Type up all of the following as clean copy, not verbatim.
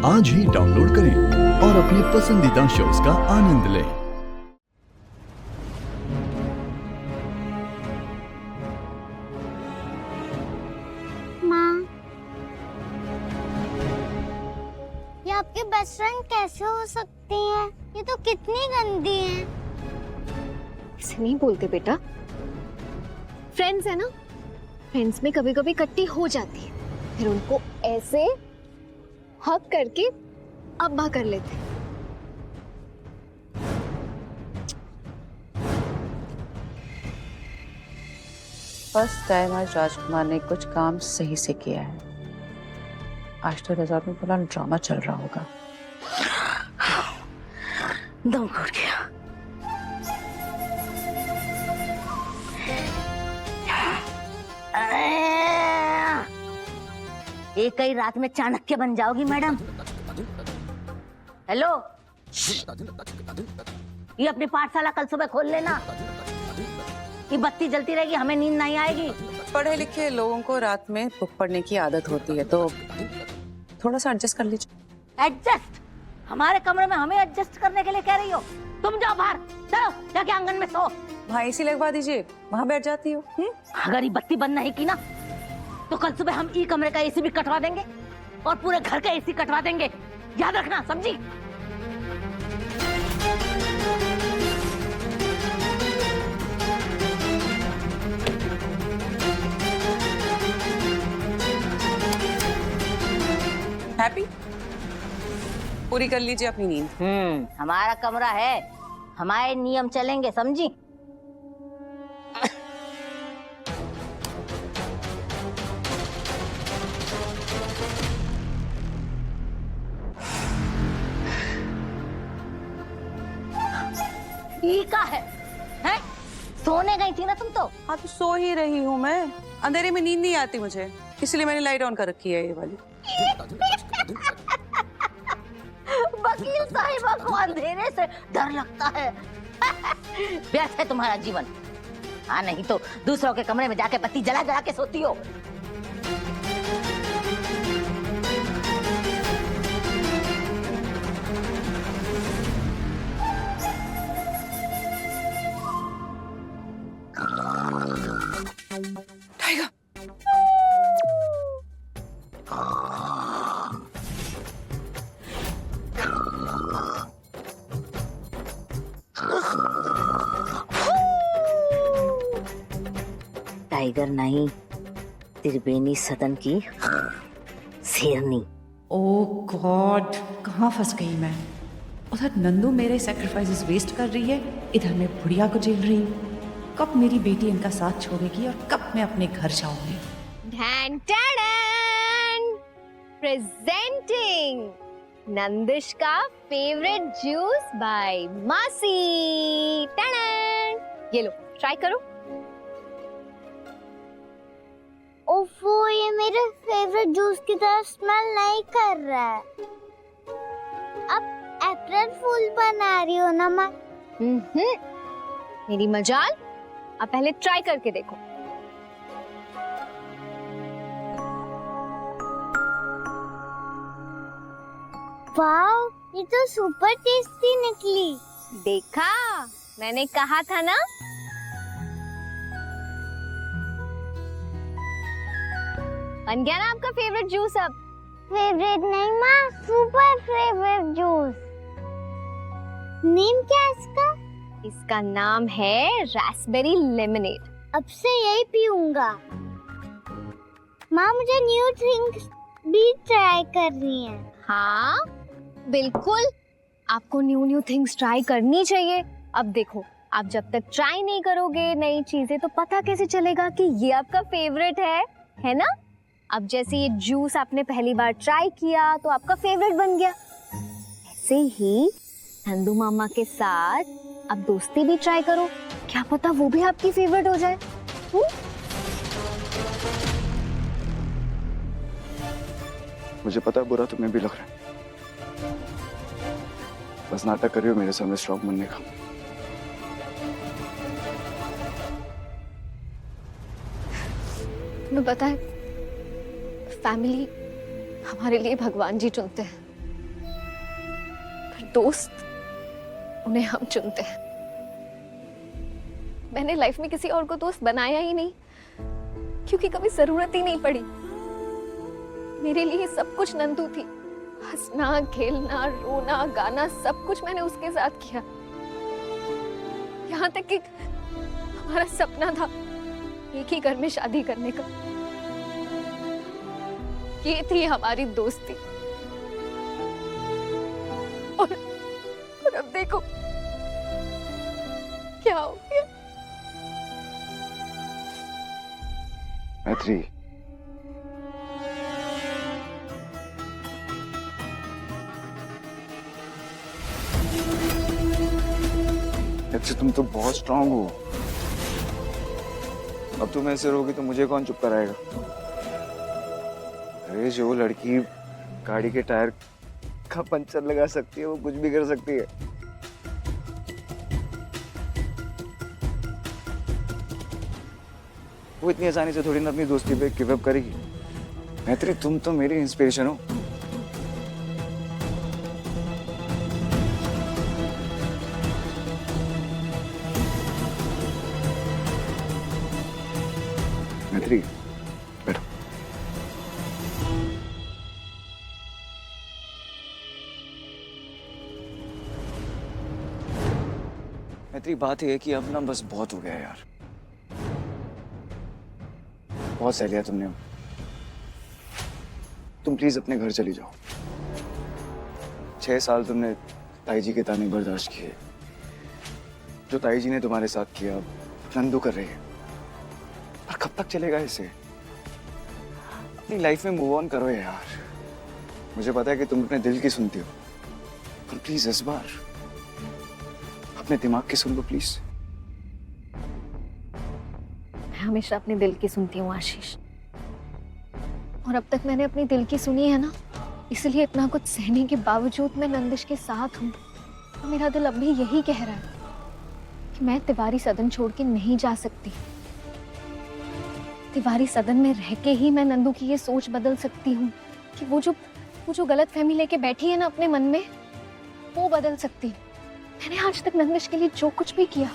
आज ही डाउनलोड करें और अपने पसंदीदा शोज का आनंद लें। माँ, ये आपके बेस्ट फ्रेंड कैसे हो सकती हैं? ये तो कितनी गंदी हैं। ऐसे नहीं बोलते बेटा, फ्रेंड्स है ना, फ्रेंड्स में कभी कभी कट्टी हो जाती है, फिर उनको ऐसे हग करके अब्बा कर लेते हैं। फर्स्ट टाइम आज राजकुमार ने कुछ काम सही से किया है। आज तो रिजॉर्ट में बड़ा ड्रामा चल रहा होगा। दम घुट गया। एक ही रात में चाणक्य बन जाओगी मैडम। हेलो, ये अपनी पाठशाला कल सुबह खोल लेना। ये बत्ती जलती रहेगी, हमें नींद नहीं आएगी। पढ़े लिखे लोगों को रात में बुक पढ़ने की आदत होती है, तो थोड़ा सा एडजस्ट कर लीजिए। एडजस्ट? हमारे कमरे में हमें एडजस्ट करने के लिए कह रही हो? तुम जाओ बाहर, चलो जाके आंगन में सो। वहाँ एसी लगवा दीजिए, वहाँ बैठ जाती हो। अगर ये बत्ती बंद नहीं की ना, तो कल सुबह हम ई कमरे का एसी भी कटवा देंगे और पूरे घर का एसी कटवा देंगे। याद रखना, समझी? हैप्पी? पूरी कर लीजिए अपनी नींद। हमारा कमरा है, हमारे नियम चलेंगे, समझी? ये क्या है? हैं? सोने गई थी ना तुम तो? हाँ तो सो ही रही हूँ मैं। अंधेरे में नींद नहीं आती मुझे, इसलिए मैंने लाइट ऑन कर रखी है ये वाली। वकील साहिबा को अंधेरे से डर लगता है। व्यर्थ है तुम्हारा जीवन। हाँ, नहीं तो दूसरों के कमरे में जाके बत्ती जला जला के सोती हो। टाइगर, टाइगर नहीं, त्रिवेणी सदन की शेरनी। ओह गॉड, कहाँ फंस गई मैं। उधर नंदू मेरे सैक्रिफाइसेस वेस्ट कर रही है, इधर मैं बुढ़िया को झेल रही हूँ। कब मेरी बेटी इनका साथ छोड़ेगी और कब मैं अपने घर जाऊंगी। प्रेजेंटिंग नंदिश का फेवरेट जूस बाय मासी। टैडन, ये लो, ट्राई करो। ओफो, ये मेरे फेवरेट जूस की तरह स्मेल नहीं कर रहा है। अब अप्रैल फूल बना रही हो ना माँ? मेरी मजाल, आप पहले ट्राई करके देखो। वाओ, ये तो सुपर टेस्टी निकली। देखा, मैंने कहा था ना। बन गया ना आपका फेवरेट जूस अब? फेवरेट नहीं माँ, सुपर फेवरेट जूस। नेम क्या है इसका? इसका नाम है रास्पबेरी लेमनेड। अब से यही पीऊंगा। माँ, मुझे न्यू थिंग्स भी ट्राई करनी है। हाँ बिल्कुल, आपको न्यू थिंग्स ट्राई करनी चाहिए। अब देखो, आप जब तक ट्राई नहीं करोगे नई चीजें, तो पता कैसे चलेगा कि ये आपका फेवरेट है ना? अब जैसे ये जूस आपने पहली बार ट्राई किया तो आपका फेवरेट बन गया। ऐसे ही नंदू मामा के साथ अब दोस्ती भी ट्राई करो, क्या पता वो भी आपकी फेवरेट हो जाए। मुझे पता है बुरा तुम्हें भी लग रहा है, बस नाटक कर रही हो मेरे सामने स्ट्रॉन्ग बनने का। तुम्हें पता है, फैमिली हमारे लिए भगवान जी चुनते हैं। दोस्त उन्हें हम चुनते हैं। मैंने लाइफ में किसी और को दोस्त बनाया ही नहीं, क्योंकि कभी जरूरत ही नहीं पड़ी। मेरे लिए सब कुछ नंदू थी। हंसना, खेलना, रोना, गाना, सब कुछ मैंने उसके साथ किया। यहाँ तक कि हमारा सपना था एक ही घर में शादी करने का। ये थी हमारी दोस्ती। और अब देखो क्या हो गया। मैत्री, अच्छा तुम तो बहुत स्ट्रांग हो। अब तुम ऐसे रहोगी तो मुझे कौन चुप कराएगा? अरे जो लड़की गाड़ी के टायर का पंचर लगा सकती है वो कुछ भी कर सकती है। वो इतनी आसानी से थोड़ी ना अपनी दोस्ती पे गिव अप करेगी। मैत्री, तुम तो मेरी इंस्पिरेशन हो। मैत्री, बैठो। मैत्री, बात ये है कि अब ना बस बहुत हो गया है यार। बहुत सह लिया तुमने। तुम प्लीज अपने घर चली जाओ। 6 साल तुमने ताई जी के ताने बर्दाश्त किए। जो ताई जी ने तुम्हारे साथ किया अब नंदू कर रही है। और कब तक चलेगा इसे? अपनी लाइफ में मूव ऑन करो यार। मुझे पता है कि तुम अपने दिल की सुनती हो, पर प्लीज इस बार अपने दिमाग की सुन लो प्लीज। मैं हमेशा अपने दिल की सुनती हूँ आशीष, और अब तक मैंने अपनी दिल की सुनी है ना, इसलिए इतना कुछ सहने के बावजूद मैं नंदिश के साथ हूँ। और मेरा दिल अब भी यही कह रहा है कि मैं तिवारी सदन छोड़ के नहीं जा सकती। तिवारी सदन में रह के ही मैं नंदू की ये सोच बदल सकती हूँ कि वो जो गलत फहमी लेके बैठी है ना अपने मन में, वो बदल सकती। मैंने आज तक नंदिश के लिए जो कुछ भी किया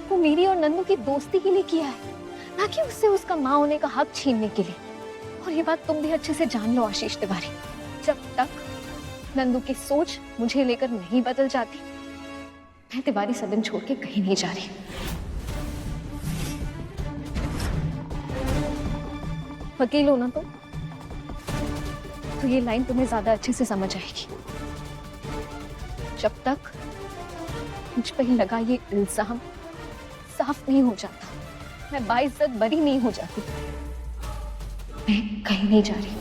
वो मेरी और नंदू की दोस्ती के लिए किया है, ना कि उससे उसका माँ होने का हक छीनने के लिए। और ये बात तुम भी अच्छे से जान लो आशीष तिवारी, जब तक नंदू की सोच मुझे लेकर नहीं बदल जाती, मैं तिवारी सदन छोड़ के कहीं नहीं जा रही। वकील हो ना तुम, तो ये लाइन तुम्हें ज्यादा अच्छे से समझ आएगी। जब तक मुझ पर लगा ये इल्जाम साफ नहीं हो जाता, मैं बाइज्जत बरी नहीं हो जाती, मैं कहीं नहीं जा रही।